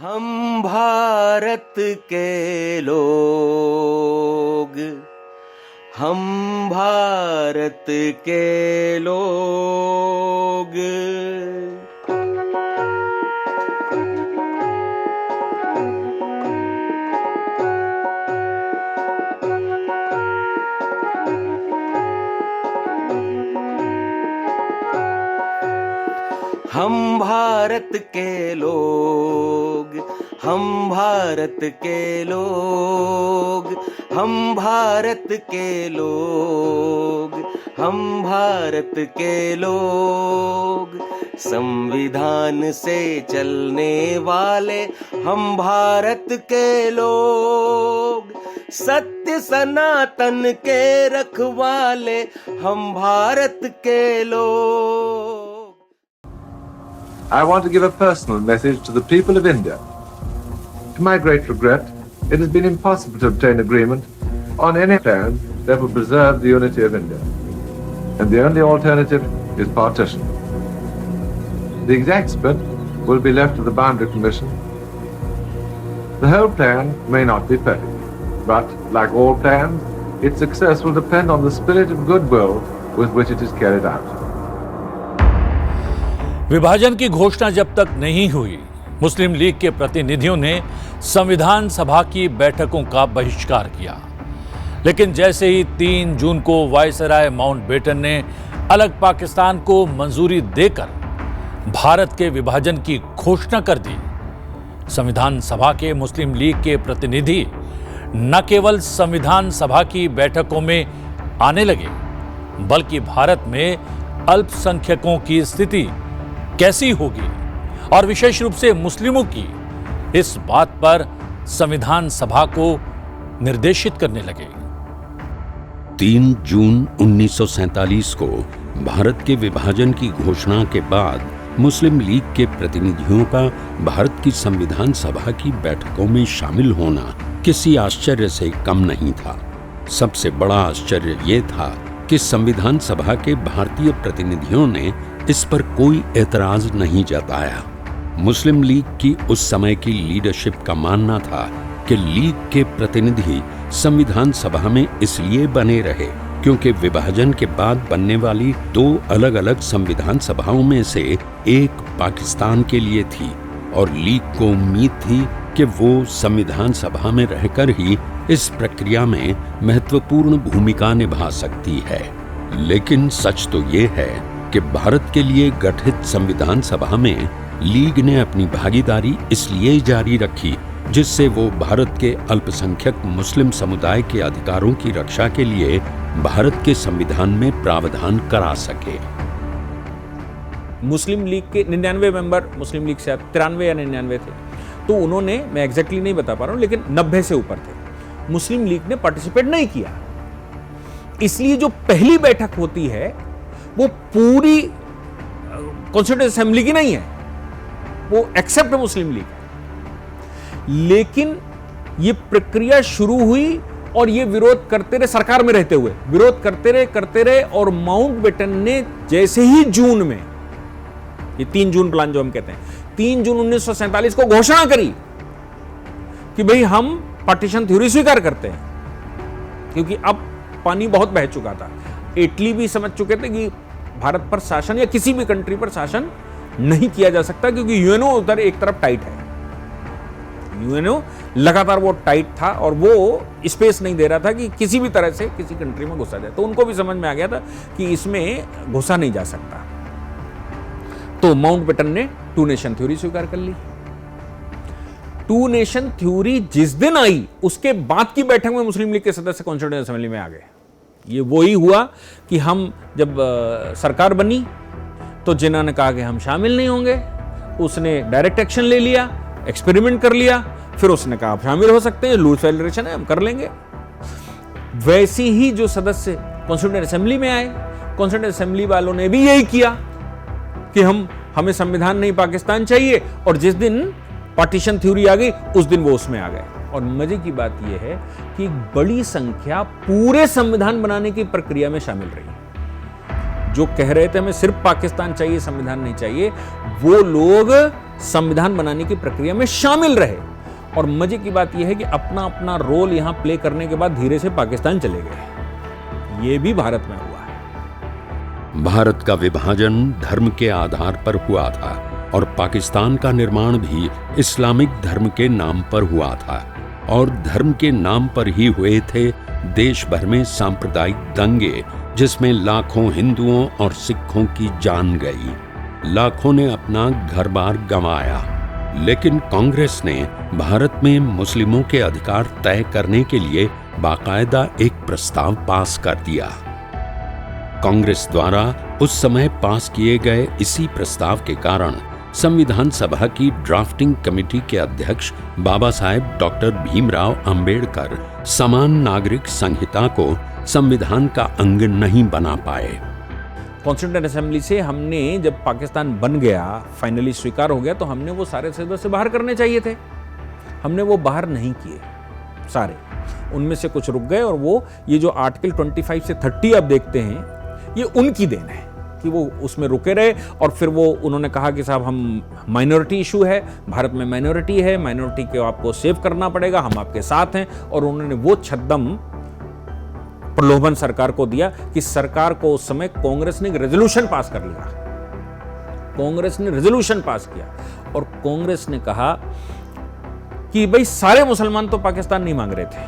हम भारत के लोग, हम भारत के लोग, हम भारत के लोग, हम भारत के लोग, हम भारत के लोग, हम भारत के लोग, संविधान से चलने वाले हम भारत के लोग, सत्य सनातन के रखवाले हम भारत के लोग। I want to give a personal message to the people of India. To my great regret, it has been impossible to obtain agreement on any plan that will preserve the unity of India. And the only alternative is partition. The exact split will be left to the Boundary Commission. The whole plan may not be perfect, but like all plans, its success will depend on the spirit of goodwill with which it is carried out. विभाजन की घोषणा जब तक नहीं हुई, मुस्लिम league के प्रतिनिधियों ने संविधान सभा की बैठकों का बहिष्कार किया। लेकिन जैसे ही 3 जून को वायसराय माउंटबेटन ने अलग पाकिस्तान को मंजूरी देकर भारत के विभाजन की घोषणा कर दी, संविधान सभा के मुस्लिम लीग के प्रतिनिधि न केवल संविधान सभा की बैठकों में आने लगे, बल्कि भारत में अल्पसंख्यकों की स्थिति कैसी होगी और विशेष रूप से मुस्लिमों की, इस बात पर संविधान सभा को निर्देशित करने लगे। 3 जून 1947 को भारत के विभाजन की घोषणा के बाद मुस्लिम लीग के प्रतिनिधियों का भारत की संविधान सभा की बैठकों में शामिल होना किसी आश्चर्य से कम नहीं था। सबसे बड़ा आश्चर्य यह था कि संविधान सभा के भारतीय प्रतिनिधियों ने इस पर कोई एतराज नहीं जताया। मुस्लिम लीग की उस समय की लीडरशिप का मानना था कि लीग के प्रतिनिधि संविधान सभा में इसलिए बने रहे क्योंकि विभाजन के बाद बनने वाली 2 अलग-अलग संविधान सभाओं में से एक पाकिस्तान के लिए थी और लीग को उम्मीद थी कि वो संविधान सभा में रहकर ही इस प्रक्रिया में महत्वपूर्ण भूमिका निभा सकती है। लेकिन सच तो ये है कि भारत के लिए गठित संविधान सभा में लीग ने अपनी भागीदारी इसलिए जारी रखी जिससे वो भारत के अल्पसंख्यक मुस्लिम समुदाय के अधिकारों की रक्षा के लिए भारत के संविधान में प्रावधान करा सके। मुस्लिम लीग के 99 मेंबर मुस्लिम लीग से 93 या 99 थे, तो उन्होंने, मैं एग्जैक्टली नहीं बता पा रहा हूं, लेकिन 90 से ऊपर थे। मुस्लिम लीग ने पार्टिसिपेट नहीं किया, इसलिए जो पहली बैठक होती है वो पूरी कॉन्स्टिट्यूएंट असेंबली की नहीं है, वो एक्सेप्ट मुस्लिम लीग है। लेकिन ये प्रक्रिया शुरू हुई और ये विरोध करते रहे, सरकार में रहते हुए विरोध करते रहे और माउंटबेटन ने जैसे ही जून में, ये 3 जून प्लान जो हम कहते हैं, 3 जून 1947 को घोषणा करी कि भाई हम पार्टीशन थ्योरी स्वीकार करते हैं, क्योंकि अब पानी बहुत बह चुका था। इटली भी समझ चुके थे कि भारत पर शासन या किसी भी कंट्री पर शासन नहीं किया जा सकता, क्योंकि यूएनओ उधर एक तरफ टाइट है, यूएनओ लगातार वो टाइट था और वो स्पेस नहीं दे रहा था कि किसी भी तरह से किसी कंट्री में घुसा जाए। तो उनको भी समझ में आ गया था कि इसमें घुसा नहीं जा सकता। तो माउंटबेटन ने 2 नेशन थ्योरी स्वीकार कर ली। 2 नेशन थ्योरी जिस दिन आई, उसके बाद की बैठक में मुस्लिम लीग के सदस्य कॉन्स्टिट्यूएंट असेंबली में आ गए। ये वही हुआ कि हम जब सरकार बनी तो जिन्ना ने कहा कि हम शामिल नहीं होंगे, उसने डायरेक्ट एक्शन ले लिया, एक्सपेरिमेंट कर लिया, फिर उसने कहा आप शामिल हो सकते हैं, लूज फेडरेशन है, हम कर लेंगे। वैसे ही जो सदस्य कॉन्स्टिट्यूएंट असेंबली में आए, कॉन्स्टिट्यूएंट असेंबली वालों ने भी यही किया कि हमें संविधान नहीं, पाकिस्तान चाहिए, और जिस दिन पार्टीशन थ्योरी आ गई उस दिन वो उसमें आ गए। और मजे की बात यह है कि बड़ी संख्या पूरे संविधान बनाने की प्रक्रिया में शामिल रही। जो कह रहे थे हमें सिर्फ पाकिस्तान चाहिए, संविधान नहीं चाहिए, वो लोग संविधान बनाने की प्रक्रिया में शामिल रहे। और मजे की बात यह है कि अपना अपना रोल यहां प्ले करने के बाद धीरे से पाकिस्तान चले गए। यह भी भारत में हुआ है। भारत का विभाजन धर्म के आधार पर हुआ था और पाकिस्तान का निर्माण भी इस्लामिक धर्म के नाम पर हुआ था। और धर्म के नाम पर ही हुए थे देश भर में सांप्रदायिक दंगे, जिसमें लाखों हिंदुओं और सिखों की जान गई। लाखों ने अपना घर-बार गंवाया। लेकिन कांग्रेस ने भारत में मुस्लिमों के अधिकार तय करने के लिए बाकायदा एक प्रस्ताव पास कर दिया। कांग्रेस द्वारा उस समय पास किए गए इसी प्रस्ताव के कारण संविधान सभा की ड्राफ्टिंग कमेटी के अध्यक्ष बाबा साहेब डॉक्टर भीमराव अंबेडकर समान नागरिक संहिता को संविधान का अंग नहीं बना पाए। कॉन्स्टिट्यूएंट असेंबली से हमने, जब पाकिस्तान बन गया, फाइनली स्वीकार हो गया, तो हमने वो सारे सदस्य बाहर करने चाहिए थे। हमने वो बाहर नहीं किए सारे, उनमें से कुछ रुक गए। और वो ये जो आर्टिकल 25 से 30 आप देखते हैं, ये उनकी देन है कि वो उसमें रुके रहे। और फिर वो उन्होंने कहा कि साहब हम माइनॉरिटी इशू है, भारत में माइनॉरिटी है, माइनॉरिटी को आपको सेव करना पड़ेगा, हम आपके साथ हैं। और उन्होंने वो छद्म प्रलोभन सरकार को दिया कि सरकार को उस समय कांग्रेस ने एक रेजोल्यूशन पास कर लिया। कांग्रेस ने रेजोल्यूशन पास किया और कांग्रेस ने कहा कि भाई सारे मुसलमान तो पाकिस्तान नहीं मांग रहे थे,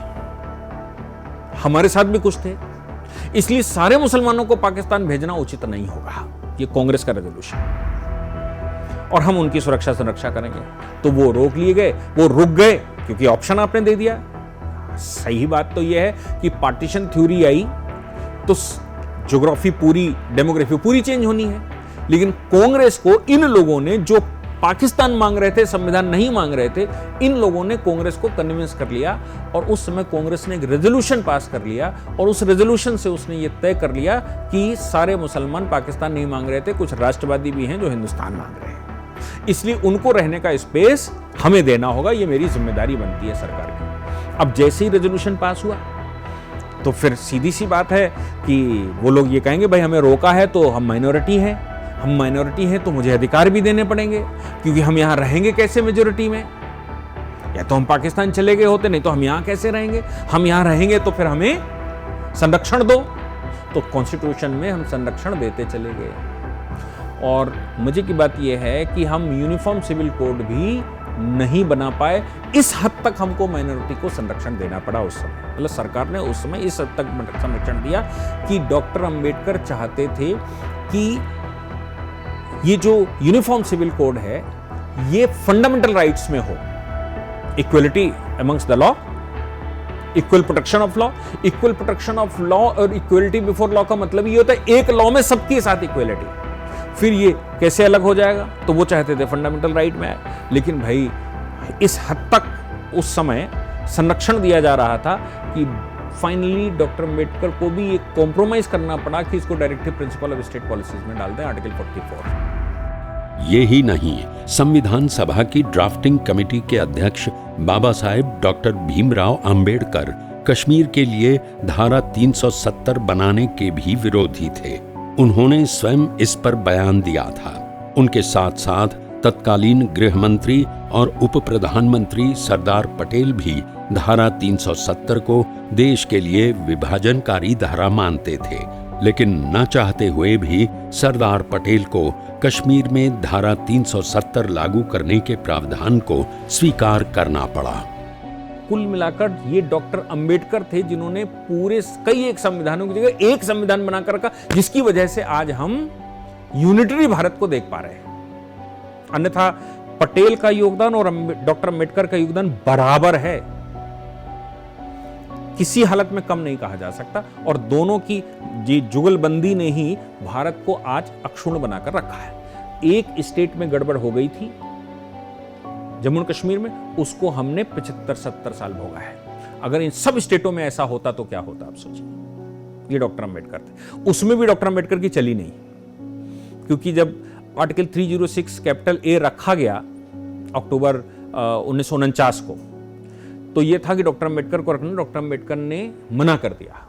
हमारे साथ भी कुछ थे, इसलिए सारे मुसलमानों को पाकिस्तान भेजना उचित नहीं होगा। ये कांग्रेस का रेजोल्यूशन, और हम उनकी सुरक्षा संरक्षा करेंगे। तो वो रोक लिए गए, वो रुक गए क्योंकि ऑप्शन आपने दे दिया। सही बात तो यह है कि पार्टीशन थ्योरी आई तो ज्योग्राफी पूरी, डेमोग्राफी पूरी चेंज होनी है। लेकिन कांग्रेस को इन लोगों ने, जो पाकिस्तान मांग रहे थे, संविधान नहीं मांग रहे थे, इन लोगों ने कांग्रेस को कन्विंस कर लिया। और उस समय कांग्रेस ने एक रेजोल्यूशन पास कर लिया और उस रेजोल्यूशन से उसने ये तय कर लिया कि सारे मुसलमान पाकिस्तान नहीं मांग रहे थे, कुछ राष्ट्रवादी भी हैं जो हिंदुस्तान मांग रहे हैं, इसलिए उनको रहने का स्पेस हमें देना होगा, ये मेरी जिम्मेदारी बनती है सरकार की। अब जैसे ही रेजोल्यूशन पास हुआ तो फिर सीधी सी बात है कि वो लोग ये कहेंगे भाई हमें रोका है तो हम माइनॉरिटी हैं, हम माइनॉरिटी हैं तो मुझे अधिकार भी देने पड़ेंगे, क्योंकि हम यहां रहेंगे कैसे मेजोरिटी में? या तो हम पाकिस्तान चले गए होते, नहीं तो हम यहां कैसे रहेंगे? हम यहां रहेंगे तो फिर हमें संरक्षण दो। तो कॉन्स्टिट्यूशन में हम संरक्षण देते चले गए। और मजे की बात यह है कि हम यूनिफॉर्म सिविल कोड भी नहीं बना पाए। इस हद तक हमको माइनॉरिटी को संरक्षण देना पड़ा उस समय। मतलब सरकार ने उस समय इस हद तक संरक्षण दिया कि डॉक्टर अंबेडकर चाहते थे कि ये जो यूनिफॉर्म सिविल कोड है ये फंडामेंटल राइट्स में हो। Equality amongst the law, equal protection of law. Equal protection of law और इक्वलिटी बिफोर लॉ का मतलब ये होता है एक लॉ में सबके साथ इक्वलिटी। फिर ये कैसे अलग हो जाएगा? तो वो चाहते थे फंडामेंटल राइट में आए। लेकिन भाई इस हद तक उस समय संरक्षण दिया जा रहा था कि फाइनली डॉक्टर अंबेडकर को भी एक कॉम्प्रोमाइज करना पड़ा कि इसको directive principle of state policies में डाल दें, आर्टिकल 44। ये ही नहीं, संविधान सभा की ड्राफ्टिंग कमेटी के अध्यक्ष बाबा साहेब डॉक्टर भीमराव अंबेडकर कश्मीर के लिए धारा 370 बनाने के भी विरोधी थे। उन्होंने स्वयं इस पर बयान दिया था। उनके साथ साथ तत्कालीन गृह मंत्री और उप प्रधानमंत्री सरदार पटेल भी धारा 370 को देश के लिए विभाजनकारी धारा मानते थे। लेकिन न चाहते हुए भी सरदार पटेल को कश्मीर में धारा 370 लागू करने के प्रावधान को स्वीकार करना पड़ा। कुल मिलाकर ये डॉक्टर अंबेडकर थे जिन्होंने पूरे कई एक संविधानों की जगह एक संविधान बनाकर रखा, जिसकी वजह से आज हम यूनिटरी भारत को देख पा रहे हैं। अन्यथा पटेल का योगदान और डॉक्टर अंबेडकर का योगदान बराबर है, किसी हालत में कम नहीं कहा जा सकता। और दोनों की जी जुगलबंदी ने ही भारत को आज अक्षुण्ण बनाकर रखा है। एक स्टेट में गड़बड़ हो गई थी, जम्मू कश्मीर में, उसको हमने 75-70 साल भोगा है। अगर इन सब स्टेटों में ऐसा होता तो क्या होता आप सोचिए। ये डॉक्टर अंबेडकर थे, उसमें भी डॉक्टर अंबेडकर की चली नहीं, क्योंकि जब आर्टिकल 306 कैपिटल ए रखा गया अक्टूबर 1949 को, तो यह था कि डॉक्टर अंबेडकर को रखना। डॉक्टर अंबेडकर ने मना कर दिया।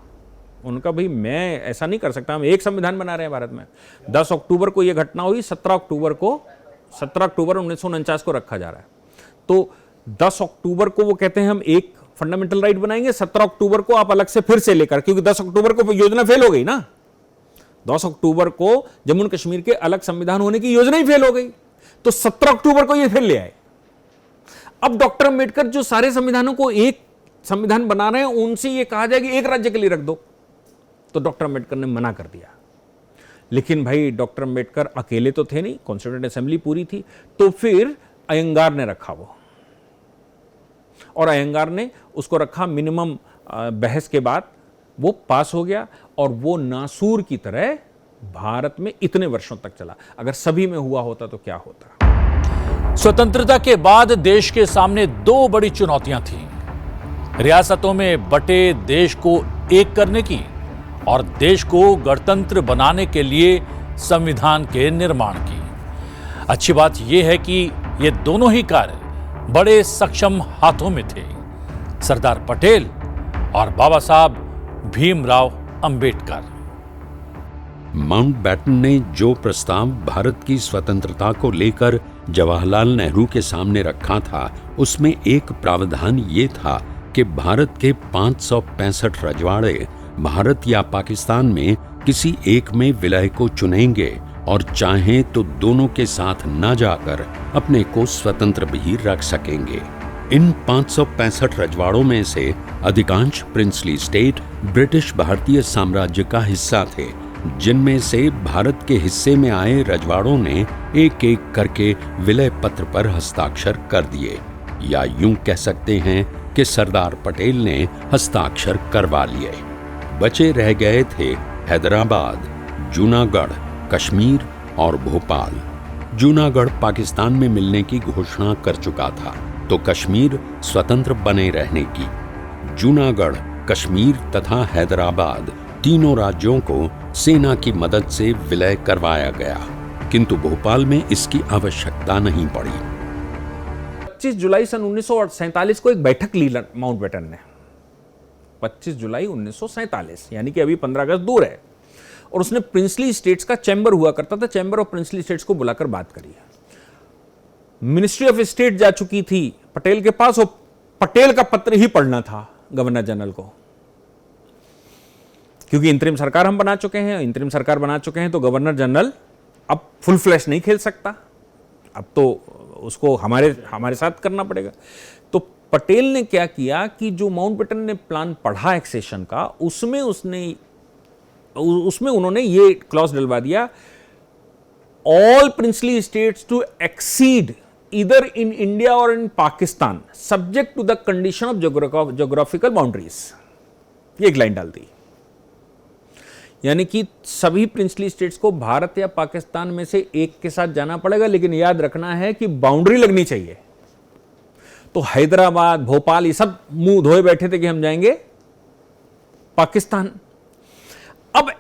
उनका भाई मैं ऐसा नहीं कर सकता, हम एक संविधान बना रहे हैं भारत में। 10 अक्टूबर को यह घटना हुई, 17 अक्टूबर को 17 अक्टूबर 1949 को रखा जा रहा है। तो 10 अक्टूबर को वो कहते हैं हम एक फंडामेंटल राइट बनाएंगे, 17 अक्टूबर को आप अलग से फिर से लेकर, क्योंकि 10 अक्टूबर को योजना फेल हो गई ना, 10 अक्टूबर को जम्मू कश्मीर के अलग संविधान होने की योजना ही फेल हो गई, तो 17 अक्टूबर को ये फिर ले आए। अब डॉक्टर अंबेडकर जो सारे संविधानों को एक संविधान बना रहे हैं, उनसे ये कहा जाए कि एक राज्य के लिए रख दो, तो डॉक्टर अंबेडकर ने मना कर दिया। लेकिन भाई डॉक्टर अंबेडकर अकेले तो थे नहीं, कॉन्स्टिट्यूएंट असेंबली पूरी थी, तो फिर अयंगार ने रखा वो, और अयंगार ने उसको रखा। मिनिमम बहस के बाद वो पास हो गया, और वो नासूर की तरह भारत में इतने वर्षों तक चला। अगर सभी में हुआ होता तो क्या होता। स्वतंत्रता के बाद देश के सामने दो बड़ी चुनौतियां थीं, रियासतों में बटे देश को एक करने की और देश को गणतंत्र बनाने के लिए संविधान के निर्माण की। अच्छी बात यह है कि ये दोनों ही कार्य बड़े सक्षम हाथों में थे, सरदार पटेल और बाबा साहब भीमराव अंबेडकर। माउंटबेटन ने जो प्रस्ताव भारत की स्वतंत्रता को लेकर जवाहरलाल नेहरू के सामने रखा था, उसमें एक प्रावधान ये था कि भारत के 565 रजवाड़े भारत या पाकिस्तान में किसी एक में विलय को चुनेंगे और चाहें तो दोनों के साथ न जाकर अपने को स्वतंत्र भी रख सकेंगे। इन 565 रजवाड़ों में से अधिकांश प्रिंसली स्टेट ब्रिटिश भारतीय साम्राज्य का हिस्सा थे, जिनमें से भारत के हिस्से में आए रजवाड़ों ने एक एक करके विलय पत्र पर हस्ताक्षर कर दिए, या यूं कह सकते हैं कि सरदार पटेल ने हस्ताक्षर करवा लिए। बचे रह गए थे हैदराबाद, जूनागढ़, कश्मीर और भोपाल। जूनागढ़ पाकिस्तान में मिलने की घोषणा कर चुका था, तो कश्मीर स्वतंत्र बने रहने की। जूनागढ़, कश्मीर तथा हैदराबाद तीनों राज्यों को सेना की मदद से विलय करवाया गया, किंतु भोपाल में इसकी आवश्यकता नहीं पड़ी। 25 जुलाई सन 1947 को एक बैठक ली माउंटबेटन ने, 25 जुलाई 1947, यानी कि अभी 15 अगस्त दूर है, और उसने प्रिंसली स्टेट्स का चैम्बर हुआ करता था, चैम्बर ऑफ प्रिंसली स्टेट्स को बुलाकर बात करी। मिनिस्ट्री ऑफ स्टेट जा चुकी थी पटेल के पास, और पटेल का पत्र ही पढ़ना था गवर्नर जनरल को, क्योंकि इंतरिम सरकार हम बना चुके हैं, इंतरिम सरकार बना चुके हैं, तो गवर्नर जनरल अब फुल फ्लैश नहीं खेल सकता, अब तो उसको हमारे साथ करना पड़ेगा। तो पटेल ने क्या किया कि जो माउंटबेटन ने प्लान पढ़ा एक्सेशन का, उसमें उन्होंने ये क्लॉज डलवा दिया, all princely states to accede either in India और in Pakistan subject to the condition of geographical boundaries. ये एक लाइन डाल दी, यानी कि सभी प्रिंसली स्टेट्स को भारत या पाकिस्तान में से एक के साथ जाना पड़ेगा, लेकिन याद रखना है कि बाउंड्री लगनी चाहिए। तो हैदराबाद, भोपाल, ये सब मुंह धोए बैठे थे कि हम जाएंगे पाकिस्तान। अब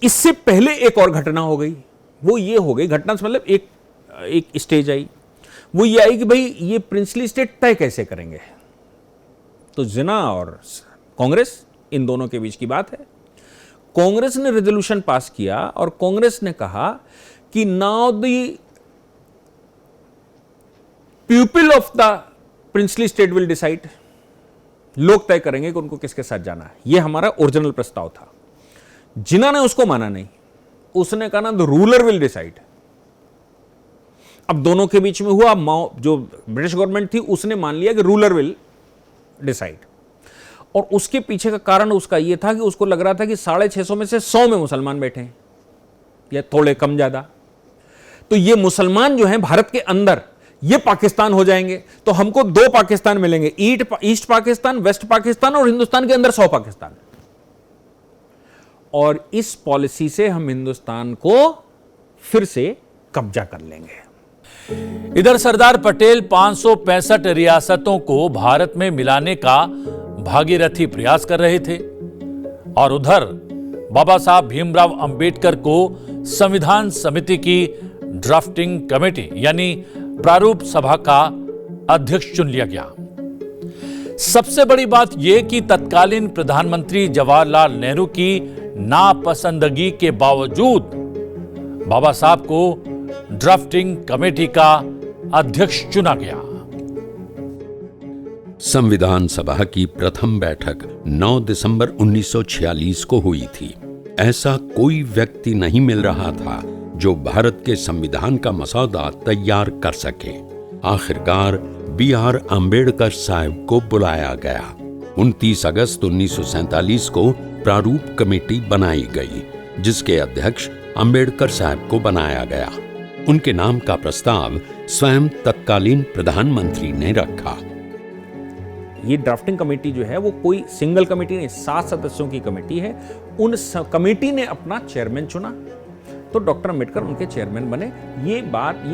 इससे पहले एक और घटना हो गई, वो ये हो गई, घटना से मतलब एक स्टेज आई, वो ये आई कि भाई ये प्रिंसली स्टेट तय कैसे करेंगे। तो जिन्ना और कांग्रेस, इन दोनों के बीच की बात है। कांग्रेस ने रेजोल्यूशन पास किया और कांग्रेस ने कहा कि now the people of the princely state will decide, लोग तय करेंगे कि उनको किसके साथ जाना है। यह हमारा ओरिजिनल प्रस्ताव था। जिन्ना ने उसको माना नहीं, उसने कहा ना द रूलर विल डिसाइड। अब दोनों के बीच में हुआ, जो ब्रिटिश गवर्नमेंट थी उसने मान लिया कि रूलर विल डिसाइड, और उसके पीछे का कारण उसका यह था कि उसको लग रहा था कि 650 में से 100 में मुसलमान बैठे हैं, या थोड़े कम ज्यादा, तो ये मुसलमान जो हैं भारत के अंदर ये पाकिस्तान हो जाएंगे, तो हमको 2 पाकिस्तान मिलेंगे, ईस्ट पाकिस्तान, वेस्ट पाकिस्तान, और हिंदुस्तान के अंदर 100 पाकिस्तान। और इस पॉलिसी से हम हिंदुस्तान को फिर से कब्जा कर लेंगे। इधर सरदार पटेल 565 रियासतों को भारत में मिलाने का भागीरथी प्रयास कर रहे थे, और उधर बाबा साहब भीमराव अंबेडकर को संविधान समिति की ड्राफ्टिंग कमेटी यानी प्रारूप सभा का अध्यक्ष चुन लिया गया। सबसे बड़ी बात यह कि तत्कालीन प्रधानमंत्री जवाहरलाल नेहरू की नापसंदगी के बावजूद बाबा साहब को ड्राफ्टिंग कमेटी का अध्यक्ष चुना गया। संविधान सभा की प्रथम बैठक 9 दिसंबर 1946 को हुई थी। ऐसा कोई व्यक्ति नहीं मिल रहा था जो भारत के संविधान का मसौदा तैयार कर सके। आखिरकार B.R. अम्बेडकर साहब को बुलाया गया। 29 अगस्त 1947 को प्रारूप कमेटी बनाई गई, जिसके अध्यक्ष अम्बेडकर साहब को बनाया गया। उनके नाम का प्रस्ताव स्वयं तत्कालीन प्रधानमंत्री ने रखा। ये ड्राफ्टिंग कमेटी जो है वो कोई सिंगल कमेटी नहीं, 7 सदस्यों की कमेटी है। उन कमेटी ने अपना चेयरमैन चुना, तो डॉक्टर अम्बेडकर उनके चेयरमैन बने। ये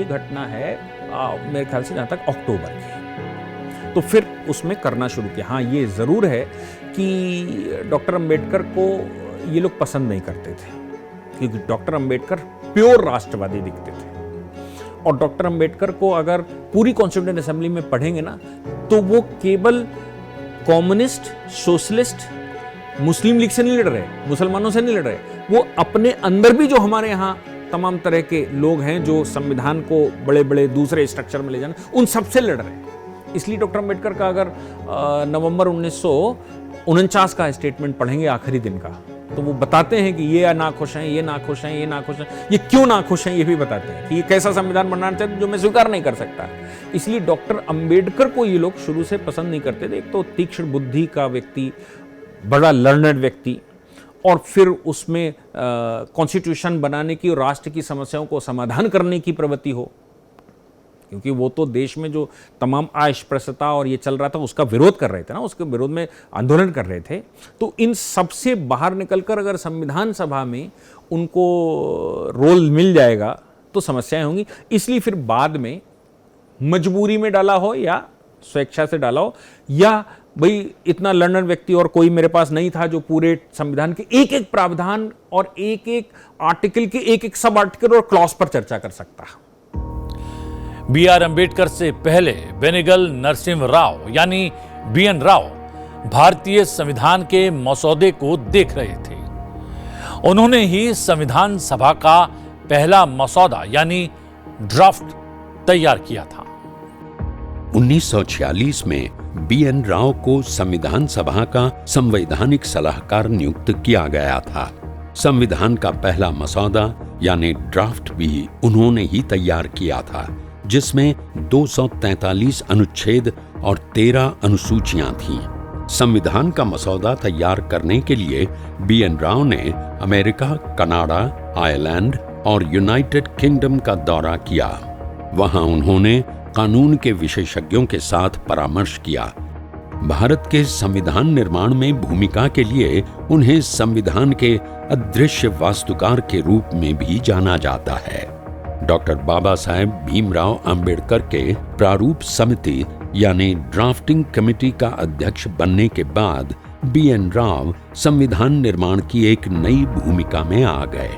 घटना है मेरे ख्याल से जहाँ तक अक्टूबर की। तो फिर उसमें करना शुरू किया। हाँ, ये ज़रूर है कि डॉक्टर अम्बेडकर को ये लोग पसंद नहीं करते थे, क्योंकि डॉक्टर अम्बेडकर प्योर राष्ट्रवादी दिखते थे। और डॉक्टर अम्बेडकर को अगर पूरी कॉन्स्टिट्यूएंट असेंबली में पढ़ेंगे ना, तो वो केवल कम्युनिस्ट, सोशलिस्ट, मुस्लिम लीग से नहीं लड़ रहे, मुसलमानों से नहीं लड़ रहे, वो अपने अंदर भी जो हमारे यहाँ तमाम तरह के लोग हैं जो संविधान को बड़े बड़े दूसरे स्ट्रक्चर में ले जाना, उन सबसे लड़ रहे हैं। इसलिए डॉक्टर अम्बेडकर का अगर नवंबर 1949 का स्टेटमेंट पढ़ेंगे आखिरी दिन का, तो वो बताते हैं कि ये नाखुश हैं, ये नाखुश हैं, ये नाखुश हैं, ये क्यों नाखुश हैं, ये भी बताते हैं कि ये कैसा संविधान बनाना चाहते हैं जो मैं स्वीकार नहीं कर सकता। इसलिए डॉक्टर अम्बेडकर को ये लोग शुरू से पसंद नहीं करते थे। एक तो तीक्ष्ण बुद्धि का व्यक्ति, बड़ा लर्नड व्यक्ति, और फिर उसमें कॉन्स्टिट्यूशन बनाने की और राष्ट्र की समस्याओं को समाधान करने की प्रवृत्ति हो, क्योंकि वो तो देश में जो तमाम अस्पृश्यता और ये चल रहा था उसका विरोध कर रहे थे ना, उसके विरोध में आंदोलन कर रहे थे। तो इन सबसे बाहर निकलकर अगर संविधान सभा में उनको रोल मिल जाएगा तो समस्याएं होंगी। इसलिए फिर बाद में मजबूरी में डाला हो या स्वेच्छा से डाला हो, या भाई इतना लर्नर व्यक्ति और कोई मेरे पास नहीं था जो पूरे संविधान के एक एक प्रावधान और एक एक आर्टिकल के एक एक सब आर्टिकल और क्लॉज पर चर्चा कर सकता। B.R. अम्बेडकर से पहले बेनेगल नरसिम्हा राव यानी B.N. राव भारतीय संविधान के मसौदे को देख रहे थे। उन्होंने ही संविधान सभा का पहला मसौदा यानी ड्राफ्ट तैयार किया था। 1946 में B.N. राव को संविधान सभा का संवैधानिक सलाहकार नियुक्त किया गया था। संविधान का पहला मसौदा यानी ड्राफ्ट भी उन्होंने ही तैयार किया था, जिसमें 243 अनुच्छेद और 13 अनुसूचियां थीं। संविधान का मसौदा तैयार करने के लिए B.N. राव ने अमेरिका, कनाडा, आयरलैंड और यूनाइटेड किंगडम का दौरा किया। वहां उन्होंने कानून के विशेषज्ञों के साथ परामर्श किया। भारत के संविधान निर्माण में भूमिका के लिए उन्हें संविधान के अदृश्य वास्तुकार के रूप में भी जाना जाता है। डॉक्टर बाबा साहेब भीमराव अंबेडकर के प्रारूप समिति यानी ड्राफ्टिंग कमेटी का अध्यक्ष बनने के बाद B.N. राव संविधान निर्माण की एक नई भूमिका में आ गए।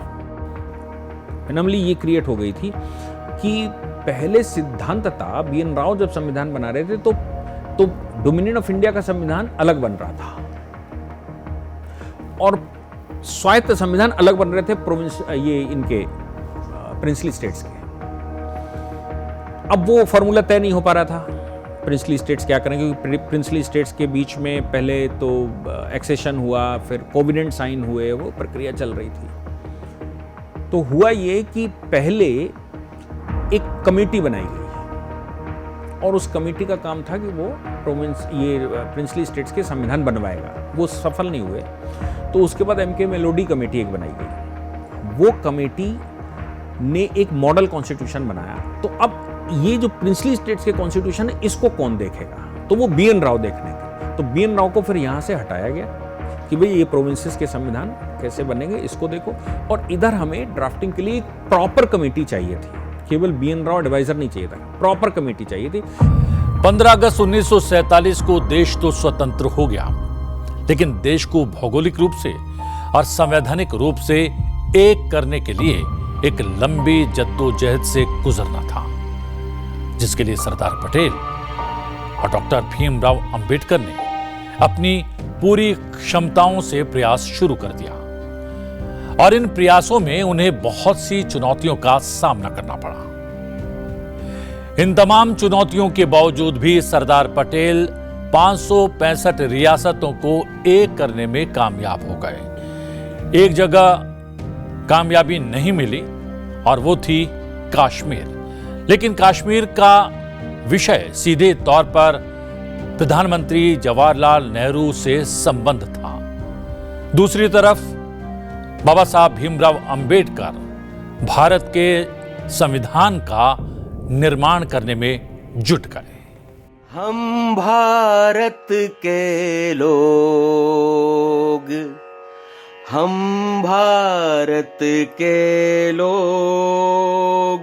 एनोमली ये क्रिएट हो गई थी कि पहले सिद्धांततः B.N. राव जब संविधान बना रहे थे तो डोमिनियन ऑफ इंडिया का संविधान अलग बन रहा था और स्वायत्त संविधान अलग बन रहे थे प्रोविंस ये इनके प्रिंसली स्टेट्स के। अब वो फॉर्मूला तय नहीं हो पा रहा था प्रिंसली स्टेट्स क्या करें, क्योंकि प्रिंसली स्टेट्स के बीच में पहले तो एक्सेशन हुआ, फिर कोविडेंट साइन हुए, वो प्रक्रिया चल रही थी। तो हुआ ये कि पहले एक कमेटी बनाई गई और उस कमेटी का काम था कि वो प्रिंसली स्टेट्स के संविधान बनवाएगा। वो सफल नहीं हुए, तो उसके बाद M.K. मेलोडी कमेटी एक बनाई गई। वो कमेटी ने एक मॉडल कॉन्स्टिट्यूशन बनाया। तो अब ये जो प्रिंसली स्टेट्स के कॉन्स्टिट्यूशन है इसको कौन देखेगा, तो वो B.N. राव देखने के। तो B.N. राव को फिर यहां से हटाया गया कि भाई ये प्रोविंसेस के संविधान कैसे बनेंगे इसको देखो, और इधर हमें ड्राफ्टिंग के लिए एक प्रॉपर कमेटी चाहिए थी। केवल B.N. राव एडवाइजर नहीं चाहिए था, प्रॉपर कमेटी चाहिए थी। 15 अगस्त 1947 को देश तो स्वतंत्र हो गया, लेकिन देश को भौगोलिक रूप से और संवैधानिक रूप से एक करने के लिए एक लंबी जद्दोजहद से गुजरना था, जिसके लिए सरदार पटेल और डॉक्टर भीमराव अंबेडकर ने अपनी पूरी क्षमताओं से प्रयास शुरू कर दिया। और इन प्रयासों में उन्हें बहुत सी चुनौतियों का सामना करना पड़ा। इन तमाम चुनौतियों के बावजूद भी सरदार पटेल 565 रियासतों को एक करने में कामयाब हो गए। एक जगह कामयाबी नहीं मिली और वो थी कश्मीर। लेकिन कश्मीर का विषय सीधे तौर पर प्रधानमंत्री जवाहरलाल नेहरू से संबंध था। दूसरी तरफ बाबा साहब भीमराव अंबेडकर भारत के संविधान का निर्माण करने में जुट गए। हम भारत के लोग, हम भारत के लोग,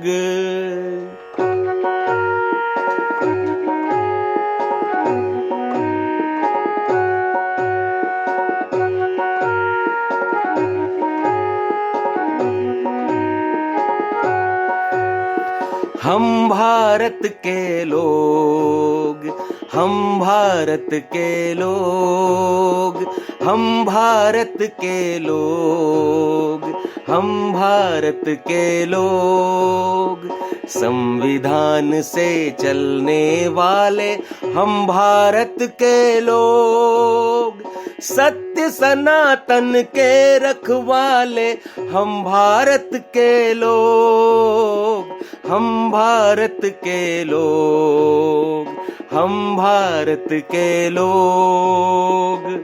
हम भारत के लोग, हम भारत के लोग, हम भारत के लोग, हम भारत के लोग, संविधान से चलने वाले हम भारत के लोग, सत्य सनातन के रखवाले हम भारत के लोग, हम भारत के लोग, हम भारत के लोग।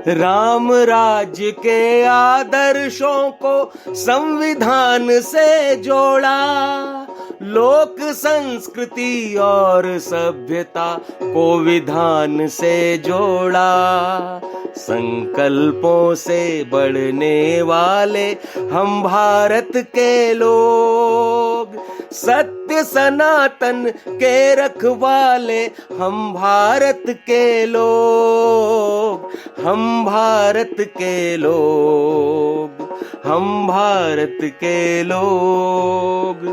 राम राज्य के आदर्शों को संविधान से जोड़ा, लोक संस्कृति और सभ्यता को विधान से जोड़ा, संकल्पों से बढ़ने वाले हम भारत के लोग, सत्य सनातन के रखवाले हम भारत के लोग, हम भारत के लोग, हम भारत के लोग।